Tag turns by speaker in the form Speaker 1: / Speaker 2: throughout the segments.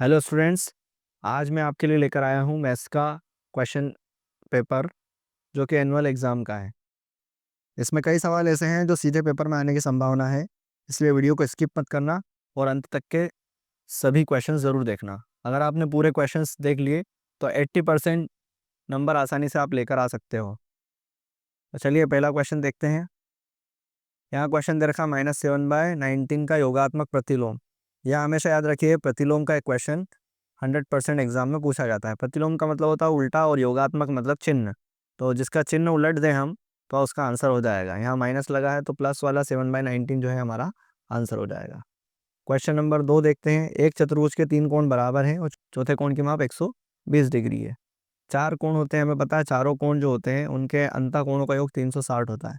Speaker 1: Hello students. आज मैं आपके लिए लेकर आया हूँ मैथ्स का क्वेश्चन पेपर जो कि एनुअल एग्ज़ाम का है। इसमें कई सवाल ऐसे हैं जो सीधे पेपर में आने की संभावना है, इसलिए वीडियो को स्किप मत करना और अंत तक के सभी क्वेश्चन ज़रूर देखना। अगर आपने पूरे क्वेश्चंस देख लिए तो 80% नंबर आसानी से आप लेकर आ सकते हो। तो चलिए पहला क्वेश्चन देखते हैं। यहाँ क्वेश्चन दे रखा -7/19 का योगात्मक प्रतिलोम। यह हमेशा याद रखिए, प्रतिलोम का एक क्वेश्चन 100% एग्जाम में पूछा जाता है। प्रतिलोम का मतलब होता है उल्टा और योगात्मक मतलब चिन्ह। तो जिसका चिन्ह उलट दें हम तो उसका आंसर हो जाएगा। यहाँ माइनस लगा है तो प्लस वाला 7/19 जो है हमारा आंसर हो जाएगा। क्वेश्चन नंबर 2 देखते हैं। एक चतुर्भुज के 3 कोण बराबर हैं और चौथे कोण की माप 120 डिग्री है। 4 कोण होते हैं, हमें पता है। चारों कोण जो होते हैं उनके अंतः कोणों का योग 360 होता है,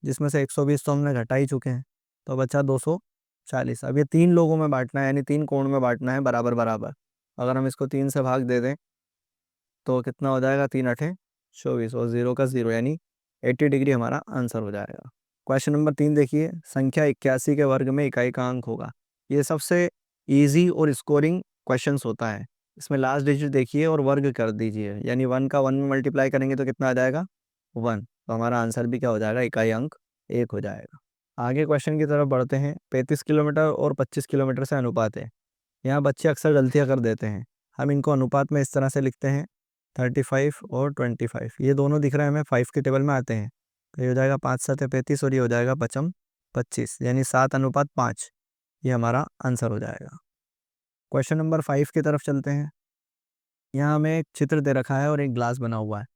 Speaker 1: जिसमें से 120 तो हमने घटा ही चुके हैं, तो बचा 240। अब ये 3 लोगों में बांटना है, यानी 3 कोण में बांटना है बराबर बराबर। अगर हम इसको 3 से भाग दे दें तो कितना हो जाएगा, 3 अठे 24 और 0 का 0 यानी 80 डिग्री हमारा आंसर हो जाएगा। क्वेश्चन नंबर 3 देखिए। संख्या 81 के वर्ग में इकाई का अंक होगा। ये सबसे ईजी और स्कोरिंग क्वेश्चंस होता है। इसमें लास्ट डिजिट देखिए और वर्ग कर दीजिए, यानी 1 का 1 में मल्टीप्लाई करेंगे तो कितना आ जाएगा, 1। तो हमारा आंसर भी क्या हो जाएगा, इकाई अंक 1 हो जाएगा। आगे क्वेश्चन की तरफ बढ़ते हैं। 35 किलोमीटर और 25 किलोमीटर से अनुपात है। यहाँ बच्चे अक्सर गलतियाँ कर देते हैं। हम इनको अनुपात में इस तरह से लिखते हैं, 35 और 25। ये दोनों दिख रहे हैं हमें 5 के टेबल में आते हैं, तो ये हो जाएगा 5 7 35 और ये हो जाएगा 5 25, यानी 7:5। ये हमारा आंसर हो जाएगा। क्वेश्चन नंबर 5 की तरफ चलते हैं। यहाँ हमें एक चित्र दे रखा है और एक ग्लास बना हुआ है।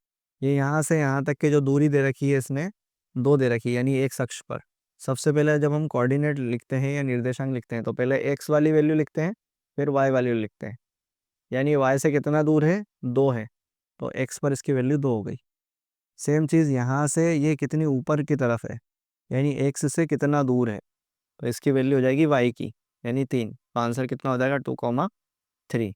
Speaker 1: ये यहाँ से यहाँ तक की जो दूरी दे रखी है इसने 2 दे रखी है, यानी एक अक्ष पर। सबसे पहले जब हम कोऑर्डिनेट लिखते हैं या निर्देशांक लिखते हैं तो पहले एक्स वाली वैल्यू लिखते हैं, फिर वाई वाली लिखते हैं। यानी y से कितना दूर है, 2 है, तो x पर इसकी वैल्यू 2 हो गई। सेम चीज़ यहाँ से ये कितनी ऊपर की तरफ है, यानी x से कितना दूर है, तो इसकी वैल्यू हो जाएगी y की, यानी 3। तो आंसर कितना हो जाएगा, 2,3।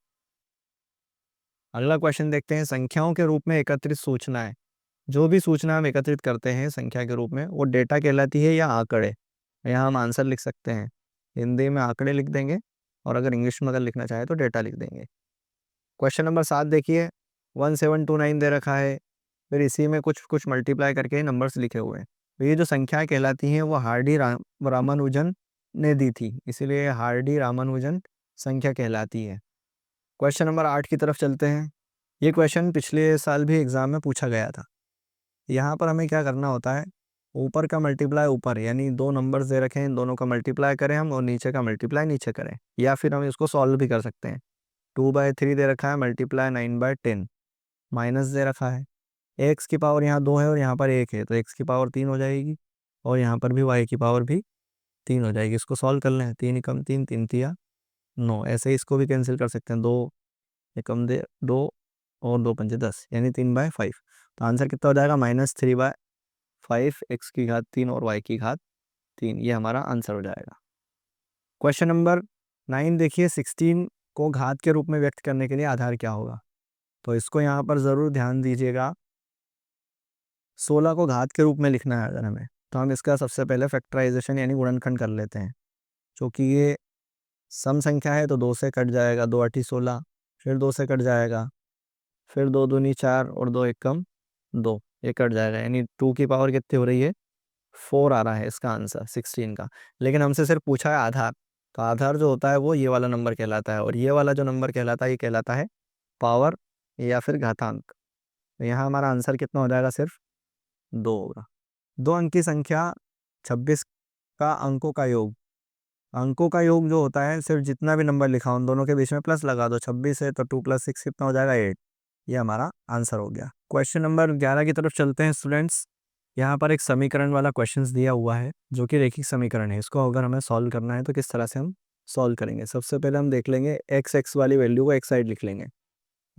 Speaker 1: अगला क्वेश्चन देखते हैं। संख्याओं के रूप में एकत्रित सूचनाएं। जो भी सूचना हम एकत्रित करते हैं संख्या के रूप में वो डेटा कहलाती है या आंकड़े। यहाँ हम आंसर लिख सकते हैं, हिंदी में आंकड़े लिख देंगे और अगर इंग्लिश में अगर लिखना चाहे तो डेटा लिख देंगे। क्वेश्चन नंबर 7 देखिए। 1729 दे रखा है, फिर इसी में कुछ कुछ मल्टीप्लाई करके नंबर्स लिखे हुए हैं। तो ये जो संख्याएं कहलाती हैं वो रामानुजन ने दी थी, इसीलिए हार्डी रामानुजन संख्या कहलाती है। क्वेश्चन नंबर 8 की तरफ चलते हैं। ये क्वेश्चन पिछले साल भी एग्जाम में पूछा गया था। यहाँ पर हमें क्या करना होता है, ऊपर का मल्टीप्लाई ऊपर, यानी 2 नंबर्स दे रखे हैं, इन दोनों का मल्टीप्लाई करें हम और नीचे का मल्टीप्लाई नीचे करें, या फिर हम इसको सॉल्व भी कर सकते हैं। 2/3 दे रखा है, मल्टीप्लाई 9/10, माइनस दे रखा है। एक्स की पावर यहाँ 2 है और यहाँ पर 1 है, तो एक्स की पावर 3 हो जाएगी और यहाँ पर भी वाई की पावर भी 3 हो जाएगी। इसको सॉल्व कर लें, 3 एकम 3, 3 तिया 9। ऐसे ही इसको भी कैंसिल कर सकते हैं, 2 एकम 2 और 2 पंजे 10, यानी 3/5। तो आंसर कितना हो जाएगा, -3/5, एक्स की घात 3 और वाई की घात 3। ये हमारा आंसर हो जाएगा। क्वेश्चन नंबर 9 देखिए। 16 को घात के रूप में व्यक्त करने के लिए आधार क्या होगा। तो इसको यहाँ पर ज़रूर ध्यान दीजिएगा। 16 को घात के रूप में लिखना है अगर हमें, तो हम इसका सबसे पहले फैक्टराइजेशन यानी गुणनखंड कर लेते हैं। क्योंकि ये सम संख्या है तो 2 से कट जाएगा, 2 8 16, फिर 2 से कट जाएगा, फिर 2 दूनी 4 और 2 एकम 2, ये कट जाएगा, यानी 2 की पावर कितनी हो रही है, 4 आ रहा है इसका आंसर 16 का। लेकिन हमसे सिर्फ पूछा है आधार, तो आधार जो होता है वो ये वाला नंबर कहलाता है, और ये वाला जो नंबर कहलाता है ये कहलाता है पावर या फिर घातांक। तो यहाँ हमारा आंसर कितना हो जाएगा, सिर्फ 2 होगा। 2 अंक की संख्या 26 का अंकों का योग। अंकों का योग जो होता है, सिर्फ जितना भी नंबर लिखा उन दोनों के बीच में प्लस लगा दो। 26 है तो 2 + 6 कितना हो जाएगा, 8। ये हमारा आंसर हो गया। क्वेश्चन नंबर 11 की तरफ चलते हैं स्टूडेंट्स। यहाँ पर एक समीकरण वाला क्वेश्चंस दिया हुआ है जो कि रैखिक समीकरण है। इसको अगर हमें सॉल्व करना है तो किस तरह से हम सॉल्व करेंगे। सबसे पहले हम देख लेंगे एक्स वाली वैल्यू को एक साइड लिख लेंगे।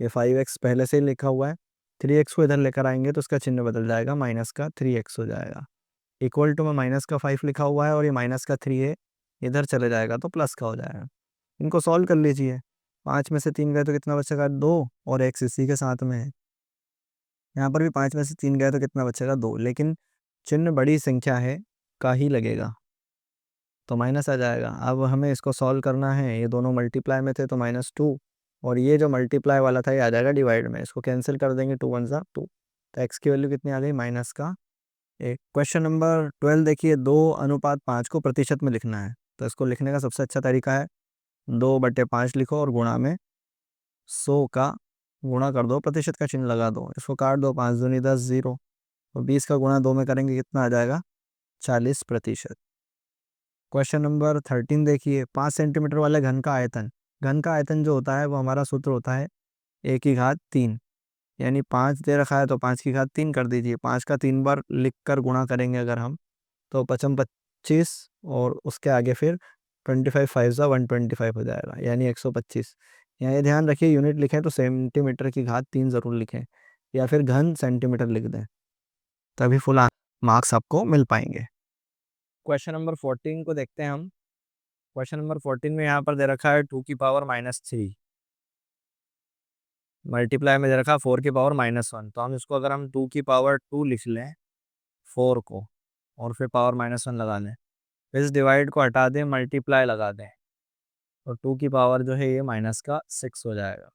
Speaker 1: ये 5x पहले से ही लिखा हुआ है। 3x को इधर लेकर आएंगे तो उसका चिन्ह बदल जाएगा, माइनस का 3x हो जाएगा। इक्वल टू में माइनस का 5 लिखा हुआ है और ये माइनस का 3 है, इधर चले जाएगा तो प्लस का हो जाएगा। इनको सॉल्व कर लीजिए। 5 में से 3 गए तो कितना बचेगा, 2, और x इसी के साथ में है। यहाँ पर भी 5 में से 3 गए तो कितना बचेगा, 2, लेकिन चिन्ह बड़ी संख्या है का ही लगेगा। तो माइनस आ जाएगा। अब हमें इसको सॉल्व करना है, ये दोनों मल्टीप्लाई में थे तो -2, और ये जो मल्टीप्लाई वाला था ये आ जाएगा डिवाइड में, इसको कैंसिल कर देंगे, 2 वन ज़ा 2, तो x की वैल्यू कितनी आ गई -1। क्वेश्चन नंबर 12 देखिए, 2:5 को प्रतिशत में लिखना है, तो इसको लिखने का सबसे अच्छा तरीका है 2/5 लिखो और गुणा में 100 का गुणा कर दो, प्रतिशत का चिन्ह लगा दो, इसको काट दो, 5 दूनी 10, 0, और 20 का गुणा 2 में करेंगे कितना आ जाएगा 40%। क्वेश्चन नंबर 13 देखिए, 5 सेंटीमीटर वाले घन का आयतन, घन का आयतन जो होता है वो हमारा सूत्र होता है 1/3, यानी 5 दे रखा है तो 5/3 कर दीजिए, 5 का 3 बार लिख कर गुणा करेंगे अगर हम, तो 25 और उसके आगे फिर 25 5 ज़ा 125 हो जाएगा, यानी 125। यहाँ ये ध्यान रखिए यूनिट लिखें तो सेंटीमीटर की घात 3 ज़रूर लिखें, या फिर घन सेंटीमीटर लिख दें, तभी फुल मार्क्स आपको मिल पाएंगे। क्वेश्चन नंबर 14 को देखते हैं हम। क्वेश्चन नंबर 14 में यहाँ पर दे रखा है 2⁻³ मल्टीप्लाई में दे रखा है 4⁻1, तो हम इसको अगर हम 2⁻2 लिख लें 4 को, और फिर पावर -1 लगा लें, इस डिवाइड को हटा दें, मल्टीप्लाई लगा दें, तो 2 की पावर जो है ये -6 हो जाएगा।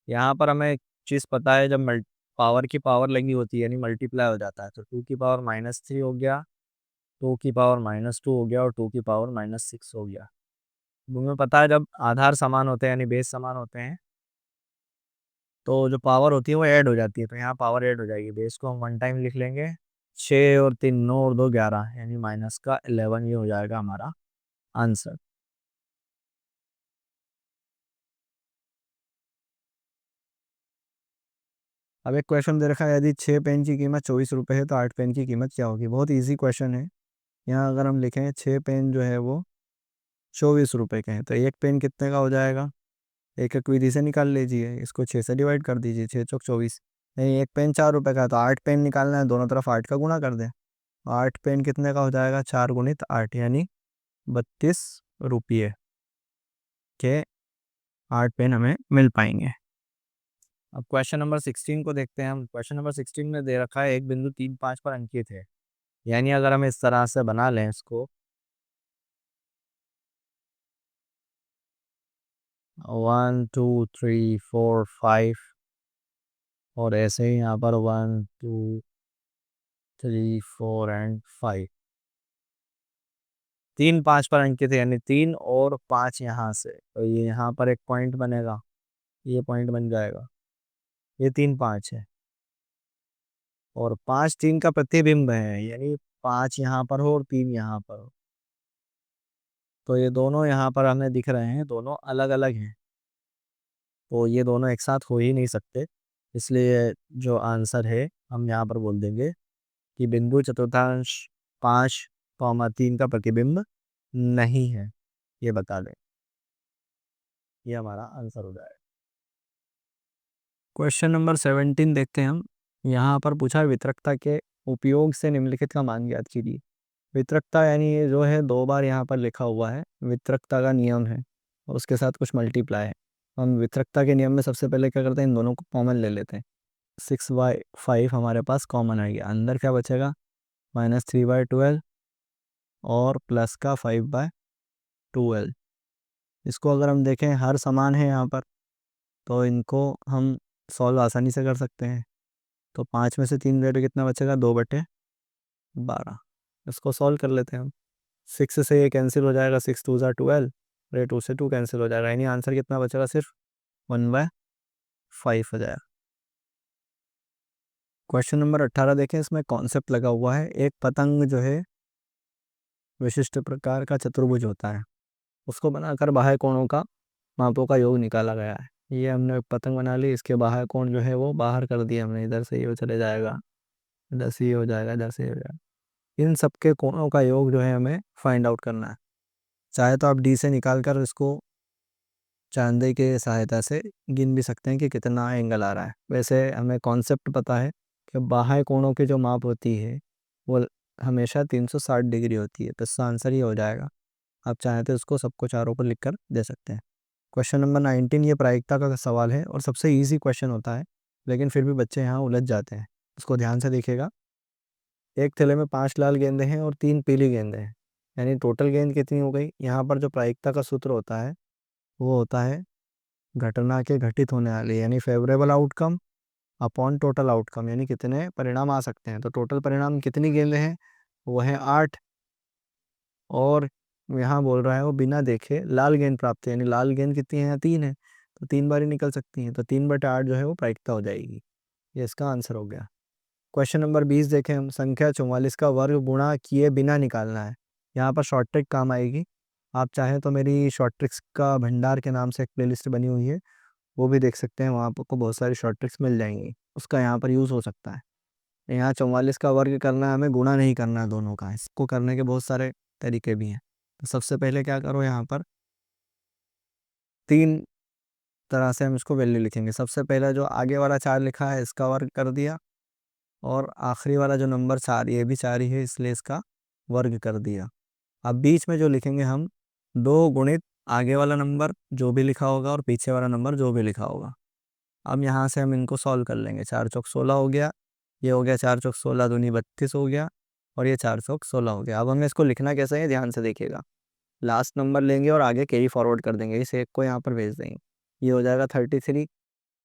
Speaker 1: यहाँ पर हमें एक चीज़ पता है, जब पावर की पावर लगी होती है यानी मल्टीप्लाई हो जाता है, तो 2 की पावर -3 हो गया, 2 की पावर -2 हो गया, और 2 की पावर -6 हो गया। हमें पता है जब आधार समान होते हैं यानी बेस समान होते हैं, तो जो पावर होती है वो ऐड हो जाती है, तो यहाँ पावर ऐड हो जाएगी, बेस को हम 1 टाइम लिख लेंगे, 6 और 3 9 और 2 11, यानी -11, ये हो जाएगा हमारा आंसर। अब एक क्वेश्चन दे रखा है, यदि 6 पेन की कीमत 24 रुपये है तो 8 पेन की कीमत क्या होगी। बहुत इजी क्वेश्चन है। यहाँ अगर हम लिखें 6 पेन जो है वो 24 रुपये के हैं, तो एक पेन कितने का हो जाएगा, एक एक विधि से निकाल लीजिए, इसको 6 से डिवाइड कर दीजिए, 6 चौक 24, नहीं एक पेन 4 रुपये का है तो 8 पेन निकालना है, दोनों तरफ 8 का गुणा कर दें, 8 पेन कितने का हो जाएगा, 4 गुणित 8 यानी 32 रुपये के 8 पेन हमें मिल पाएंगे। अब क्वेश्चन नंबर 16 को देखते हैं हम। क्वेश्चन नंबर 16 में दे रखा है एक बिंदु 3 5 पर अंकित है, यानी अगर हम इस तरह से बना लें इसको, 1 2 3 4 5, और ऐसे ही यहाँ पर 1 2 3 4 एंड 5, 3 5 पर अंकित है, यानी 3 और 5 यहाँ से, तो ये यहाँ पर एक पॉइंट बनेगा, ये पॉइंट बन जाएगा, ये 3 5 है, और 5 3 का प्रतिबिंब है, यानी 5 यहाँ पर हो और 3 यहाँ पर हो, तो ये दोनों यहाँ पर हमें दिख रहे हैं, दोनों अलग अलग हैं, तो ये दोनों एक साथ हो ही नहीं सकते, इसलिए जो आंसर है हम यहाँ पर बोल देंगे कि बिंदु चतुर्थांश 5,3 का प्रतिबिंब नहीं है, ये बता दें, ये हमारा आंसर हो जाएगा। क्वेश्चन नंबर 17 देखते हैं हम। यहाँ पर पूछा है वितरकता के उपयोग से निम्नलिखित का मान ज्ञात कीजिए। वितरकता यानी ये जो है 2 बार यहाँ पर लिखा हुआ है, वितरकता का नियम है, और उसके साथ कुछ मल्टीप्लाई है। हम वितरकता के नियम में सबसे पहले क्या करते हैं, इन दोनों को कॉमन ले लेते हैं, 6/5 हमारे पास कॉमन आ गया, अंदर क्या बचेगा -3/12 और प्लस का 5/12। इसको अगर हम देखें हर समान है यहाँ पर, तो इनको हम सॉल्व आसानी से कर सकते हैं, तो 5 में से 3 गए तो कितना बचेगा 2/12। इसको सॉल्व कर लेते हैं हम, 6 से ये कैंसिल हो जाएगा, 6 2 12, और 2 से 2 कैंसिल हो जाएगा, यानी आंसर कितना बचेगा सिर्फ 1/5 हो जाएगा। क्वेश्चन नंबर 18 देखें, इसमें कॉन्सेप्ट लगा हुआ है, एक पतंग जो है विशिष्ट प्रकार का चतुर्भुज होता है, उसको बनाकर बाह्य कोणों का मापों का योग निकाला गया है। ये हमने एक पतंग बना ली, इसके बाह्य कोण जो है वो बाहर कर दिए हमने, इधर से ये चले जाएगा, इधर से ये हो जाएगा, इधर से ये हो जाएगा, इन सबके कोणों का योग जो है हमें फाइंड आउट करना है। चाहे तो आप डी से निकाल कर इसको चांदे के सहायता से गिन भी सकते हैं कि कितना एंगल आ रहा है। वैसे हमें कॉन्सेप्ट पता है कि बाह्य कोणों की जो माप होती है वो हमेशा 360 डिग्री होती है, तो इसका आंसर ये हो जाएगा। आप चाहें तो इसको सबको चारों पर लिख कर दे सकते हैं। क्वेश्चन नंबर 19 ये प्रायिकता का सवाल है और सबसे ईजी क्वेश्चन होता है, लेकिन फिर भी बच्चे यहाँ उलझ जाते हैं। उसको ध्यान से देखिएगा। एक थैले में 5 लाल गेंदें हैं और 3 पीली गेंदें हैं। यानी टोटल गेन कितनी हो गई। यहाँ पर जो प्रायिकता का सूत्र होता है वो होता है घटना के घटित होने वाले यानी favourable outcome upon total outcome, यानी कितने परिणाम आ सकते हैं। तो टोटल परिणाम कितनी गेंदें हैं, वो है 8। और यहाँ बोल रहा है वो बिना देखे लाल गेंद प्राप्त है, यानी लाल गेंद कितनी है, 3 है, तो 3 बार ही निकल सकती हैं। तो 3/8 जो है वो प्रायिकता हो जाएगी। ये इसका आंसर हो गया। क्वेश्चन नंबर 20 देखें हम। संख्या 44 का वर्ग गुणा किए बिना निकालना है। यहाँ पर शॉर्ट ट्रिक काम आएगी। आप चाहें तो मेरी शॉर्ट ट्रिक्स का भंडार के नाम से एक प्लेलिस्ट बनी हुई है, वो भी देख सकते हैं। वहाँ आपको बहुत सारी शॉर्ट ट्रिक्स मिल जाएंगी, उसका यहाँ पर यूज़ हो सकता है। यहाँ 44 का वर्ग करना है, हमें गुणा नहीं करना है दोनों का। इसको करने के बहुत सारे तरीके भी हैं। तो सबसे पहले क्या करो, यहाँ पर 3 तरह से हम इसको वैल्यू लिखेंगे। सबसे पहला जो आगे वाला 4 लिखा है इसका वर्ग कर दिया, और आखिरी वाला जो नंबर 4 ये भी 4 ही है इसलिए इसका वर्ग कर दिया। अब बीच में जो लिखेंगे हम 2 गुणित आगे वाला नंबर जो भी लिखा होगा और पीछे वाला नंबर जो भी लिखा होगा। अब यहाँ से हम इनको सॉल्व कर लेंगे। 4 चौक 16 हो गया, ये हो गया 4 चौक 16 दूनी 32 हो गया, और ये 4 चौक 16 हो गया। अब हमें इसको लिखना कैसे है, ध्यान से देखिएगा। लास्ट नंबर लेंगे और आगे कैरी फॉरवर्ड कर देंगे, इस एक को यहाँ पर भेज देंगे। ये हो जाएगा 33,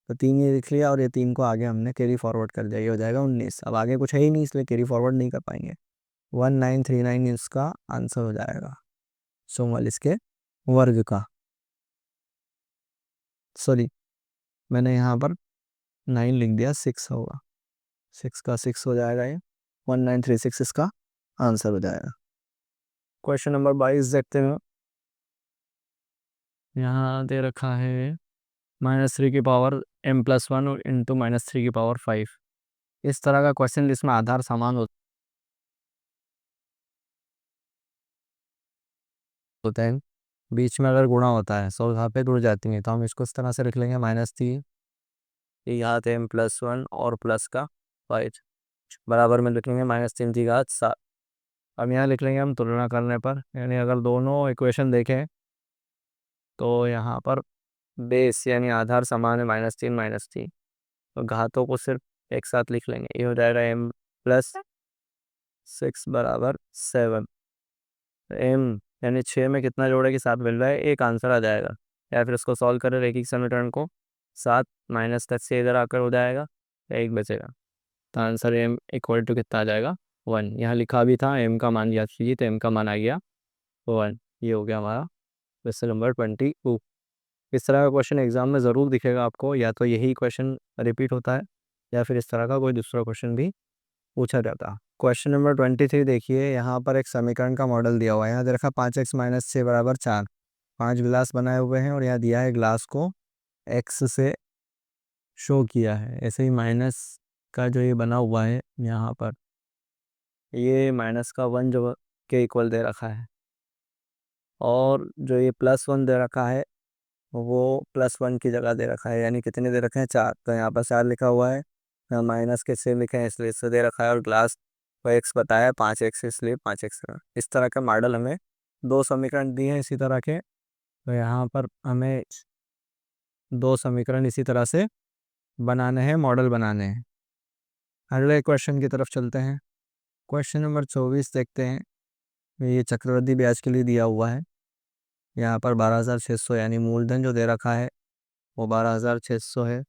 Speaker 1: तो 3 ये लिख लिया, और ये 3 को आगे हमने कैरी फॉरवर्ड कर दिया, ये हो जाएगा 19। अब आगे कुछ है ही नहीं इसलिए कैरी फॉरवर्ड नहीं कर पाएंगे। 1939 इसका आंसर हो जाएगा 44 के वर्ग का। सॉरी, मैंने यहाँ पर 9 लिख दिया, 6 होगा, 6 का 6 हो जाएगा, ये 1936 इसका आंसर हो जाएगा। क्वेश्चन नंबर 22 देखते हैं। यहाँ दे रखा है -3 की पावर m+1 और इंटू -3 की पावर 5। इस तरह का क्वेश्चन जिसमें आधार समान होता है, बीच में अगर गुणा होता है 100 यहाँ पे जुड़ जाती हैं, तो हम इसको इस तरह से लिख लेंगे -3, यहाँ थे m+1 और प्लस का 5 बराबर में लिख लेंगे -3 की घात 7। अब यहाँ लिख लेंगे हम तुलना करने पर, यानी अगर दोनों इक्वेशन देखें तो यहाँ पर बेस यानी आधार समान है -3 -3, तो घातों को सिर्फ एक साथ लिख लेंगे। ये हो जाएगा m+6 बराबर 7। m यानी 6 में कितना जोड़े कि 7 मिल रहा है, एक आंसर आ जाएगा। या फिर इसको सॉल्व करें रैखिक समीकरण को, 7 -10 से इधर आकर हो जाएगा, एक बचेगा। तो आंसर m इक्वल टू कितना आ जाएगा, 1। यहाँ लिखा भी था m का मान याद कीजिए, तो m का मान आ गया 1। ये हो गया हमारा क्वेश्चन नंबर 22। इस तरह का क्वेश्चन एग्जाम में ज़रूर दिखेगा आपको, या तो यही क्वेश्चन रिपीट होता है या फिर इस तरह का कोई दूसरा क्वेश्चन भी पूछा जाता है। क्वेश्चन नंबर 23 देखिए। यहाँ पर एक समीकरण का मॉडल दिया हुआ है। यहाँ दे रखा 5x - 6 बराबर 4। 5 गिलास बनाए हुए हैं और यहाँ दिया है ग्लास को x से शो किया है। ऐसे ही माइनस का जो ये बना हुआ है यहाँ पर, ये -1 जो के इक्वल दे रखा है, और जो ये +1 दे रखा है वो +1 की जगह दे रखा है, यानी कितने दे रखे हैं, 4। तो यहाँ पर 4 लिखा हुआ है, यहाँ माइनस के 6 लिखे हैं इसलिए इससे दे रखा है, और ग्लास को x बताया है 5x इसलिए 5x। इस तरह का मॉडल हमें 2 समीकरण दिए हैं इसी तरह के, तो यहाँ पर हमें 2 समीकरण इसी तरह से बनाने हैं, मॉडल बनाने हैं। अगले क्वेश्चन की तरफ चलते हैं। क्वेश्चन नंबर 24 देखते हैं। ये चक्रवृद्धि ब्याज के लिए दिया हुआ है। यहाँ पर 12,600 यानी मूलधन जो दे रखा है वो 12,600 है।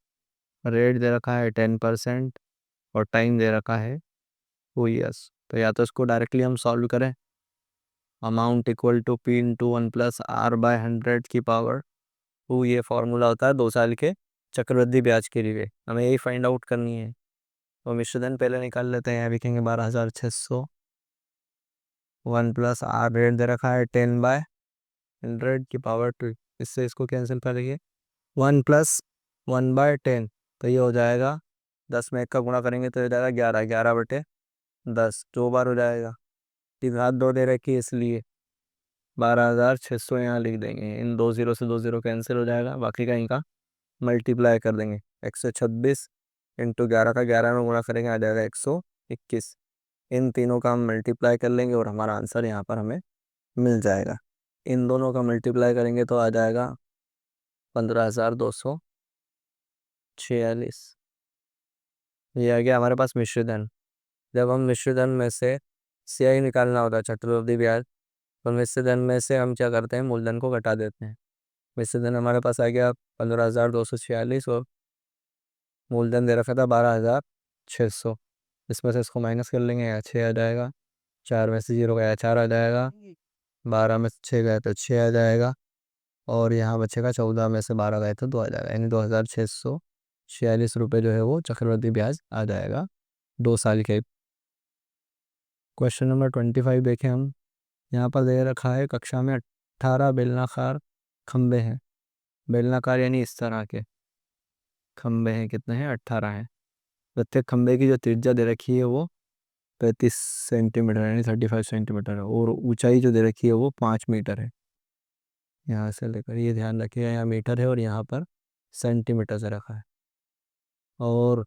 Speaker 1: रेट दे रखा है 10% और टाइम दे रखा है 2 years। तो या तो इसको डायरेक्टली हम सॉल्व करें, amount equal to P/1 + R/100 की पावर 2, ये फॉर्मूला होता है 2 साल के चक्रवृद्धि ब्याज के लिए। हमें यही फाइंड आउट करनी है। तो मिश्रधन पहले निकाल लेते हैं। यहाँ लिखेंगे 12,600, 1 + R रेट दे रखा है 10/100 की पावर 2। इससे इसको कैंसिल करेंगे, 1 + 1/10, तो ये हो जाएगा 10 में 1 का गुणा करेंगे तो ये हो जाएगा 11, 11/10, 2 बार हो जाएगा। की घात 2 दे रखी है इसलिए 12,600 यहाँ लिख देंगे। इन 2 जीरो से 2 जीरो कैंसिल हो जाएगा, बाकी का इनका मल्टीप्लाई कर देंगे। 126 इंटू 11 का 11 में गुणा करेंगे, आ जाएगा 121। इन तीनों का हम मल्टीप्लाई कर लेंगे और हमारा आंसर यहाँ पर हमें मिल जाएगा। इन दोनों का मल्टीप्लाई करेंगे तो आ जाएगा 15,246। ये आ गया हमारे पास मिश्रधन। जब हम मिश्रधन में से CI निकालना होता है, चक्रवृद्धि ब्याज, और मिश्र धन में से हम क्या करते हैं, मूलधन को घटा देते हैं। मिश्र धन हमारे पास आ गया 15,246 और मूलधन दे रखा था 12,600। इसमें से इसको माइनस कर लेंगे, यहाँ 6 आ जाएगा। 4 में से 0 गया 4 आ जाएगा। 12 में से 6 गया तो 6 आ जाएगा। और यहाँ बचेगा 14 में से 12 गए तो 2 आ जाएगा, यानी 2,646 रुपये जो है वो चक्रवृद्धि ब्याज आ जाएगा 2 साल के। क्वेश्चन नंबर 25 देखें हम। यहाँ पर दे रखा है कक्षा में 18 बेलनाकार खंबे हैं। बेलनाकार यानी इस तरह के खंबे हैं, कितने हैं, 18 हैं। प्रत्येक खंबे की जो त्रिज्या दे रखी है वो 35 सेंटीमीटर यानी 35 सेंटीमीटर है, और ऊंचाई जो दे रखी है वो 5 मीटर है। यहाँ से लेकर ये ध्यान रखिएगा, यहाँ मीटर है और यहाँ पर सेंटीमीटर से रखा है। और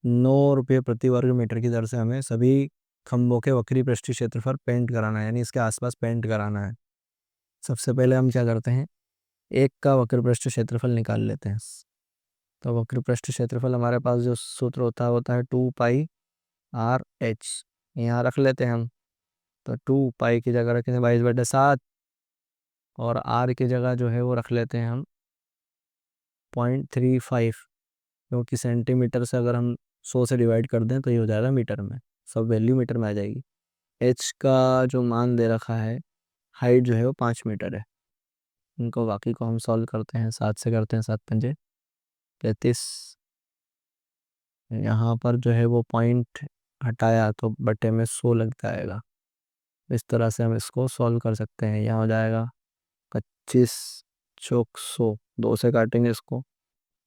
Speaker 1: 9 रुपये प्रति वर्ग मीटर की दर से हमें सभी खंभों के वक्री पृष्ठीय क्षेत्रफल पेंट कराना है, यानी इसके आसपास पेंट कराना है। सबसे पहले हम क्या करते हैं, एक का वक्र पृष्ठ क्षेत्रफल निकाल लेते हैं। तो वक्र पृष्ठ क्षेत्रफल हमारे पास जो सूत्र होता है 2πr/h, यहाँ रख लेते हैं हम। तो 2π की जगह रखें 22/7 और r की जगह जो है वो रख लेते हैं हम 0.35, क्योंकि सेंटीमीटर से अगर हम 100 से डिवाइड कर दें तो ये हो जाएगा मीटर में, सब वैल्यू मीटर में आ जाएगी। h का जो मान दे रखा है, हाइट जो है वो 5 मीटर है। इनको बाकी को हम सॉल्व करते हैं, 7 से करते हैं, 7×5 = 35। यहाँ पर जो है वो पॉइंट हटाया तो बटे में 100 लग जाएगा। इस तरह से हम इसको सॉल्व कर सकते हैं। यहाँ हो जाएगा 25 चौक 100, 2 से काटेंगे इसको,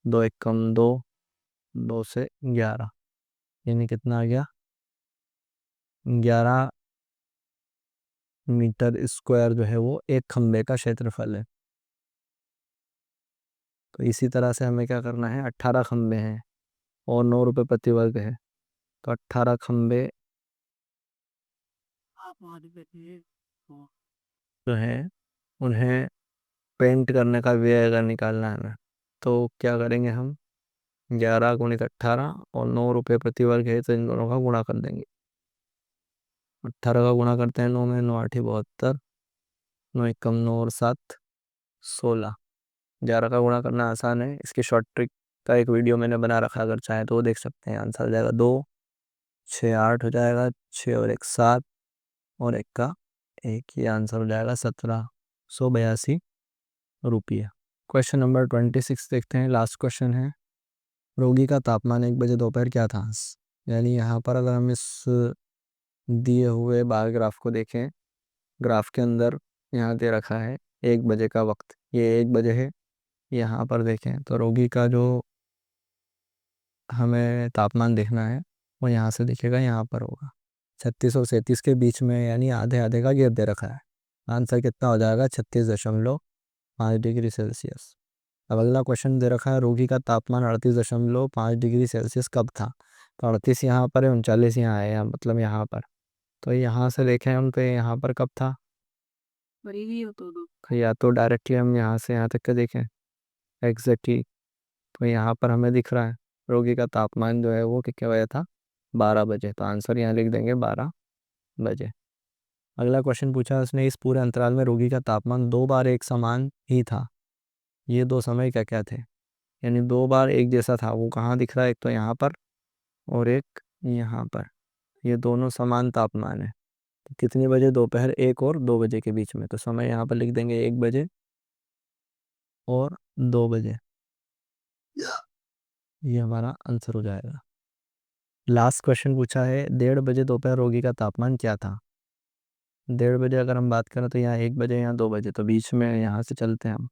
Speaker 1: 2 एक कम 2, 2 से 11, यानी कितना आ गया, 11 मीटर स्क्वायर जो है वो एक खंबे का क्षेत्रफल है। तो इसी तरह से हमें क्या करना है, 18 खंबे हैं और 9 रुपये प्रति वर्ग है, तो 18 खंबे जो है उन्हें पेंट करने का व्यय अगर निकालना है हमें, तो क्या करेंगे हम, 11 × 18 और 9 रुपये प्रति वर्ग है, तो इन दोनों का गुणा कर देंगे। 18 का गुणा करते हैं 9 में, 9 8 72, 9 एक कम 9 और 7 16। 11 का गुणा करना आसान है, इसकी शॉर्ट ट्रिक का एक वीडियो मैंने बना रखा है, अगर चाहे तो वो देख सकते हैं। आंसर हो जाएगा 2, 6 8 हो जाएगा, 6 और 1 7 और 1 का 1, ये आंसर हो जाएगा 1782 रुपये। क्वेश्चन नंबर 26 देखते हैं, लास्ट क्वेश्चन है। रोगी का तापमान 1 बजे दोपहर क्या था। यानी यहाँ पर अगर हम इस दिए हुए बार ग्राफ को देखें, ग्राफ के अंदर यहाँ दे रखा है 1 बजे का वक्त, ये 1 बजे है। यहाँ पर देखें तो रोगी का जो हमें तापमान देखना है वो यहाँ से दिखेगा, यहाँ पर होगा 36 और 37 के बीच में, यानी आधे आधे का गैप दे रखा है। आंसर कितना हो जाएगा, 36.5 डिग्री सेल्सियस। अब अगला क्वेश्चन दे रखा है, रोगी का तापमान 38.5 डिग्री सेल्सियस कब था। तो 38 यहाँ पर है, 39 यहाँ है, मतलब यहाँ पर। तो यहाँ से देखें हम तो यहाँ पर कब था, या तो डायरेक्टली हम यहाँ से यहाँ तक का देखें एग्जैक्टली, तो यहाँ पर हमें दिख रहा है रोगी का तापमान जो है वो कितने बजे था, 12 बजे। तो आंसर यहाँ लिख देंगे 12 बजे। अगला क्वेश्चन पूछा उसने, इस पूरे अंतराल में रोगी का तापमान 2 बार एक समान ही था, ये 2 समय क्या क्या थे। यानी 2 बार एक जैसा था, वो कहाँ दिख रहा है, एक तो यहाँ पर और एक यहाँ पर, ये दोनों समान तापमान है। तो कितने बजे, दोपहर 1 और 2 बजे के बीच में। तो समय यहाँ पर लिख देंगे 1 बजे और 2 बजे, ये हमारा आंसर हो जाएगा। लास्ट क्वेश्चन पूछा है, 1:30 बजे दोपहर रोगी का तापमान क्या था। 1:30 बजे अगर हम बात करें तो यहाँ 1 बजे, यहाँ 2 बजे, तो बीच में यहाँ से चलते हैं हम।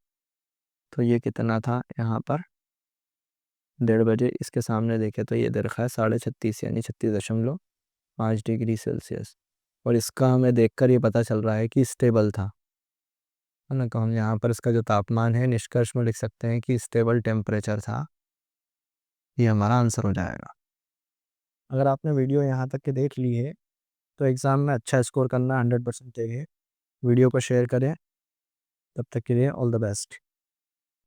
Speaker 1: तो ये कितना था यहाँ पर 1:30 बजे, इसके सामने देखें तो ये दे रखा है 36.5 यानी 36.5 डिग्री सेल्सियस। और इसका हमें देखकर ये पता चल रहा है कि स्टेबल था, है ना। तो हम यहाँ पर इसका जो तापमान है निष्कर्ष में लिख सकते हैं कि स्टेबल टेम्परेचर था, ये हमारा आंसर हो जाएगा। अगर आपने वीडियो यहाँ तक के देख ली है तो एग्ज़ाम में अच्छा स्कोर करना 100% चाहिए। वीडियो को शेयर करें, तब तक के लिए ऑल द बेस्ट।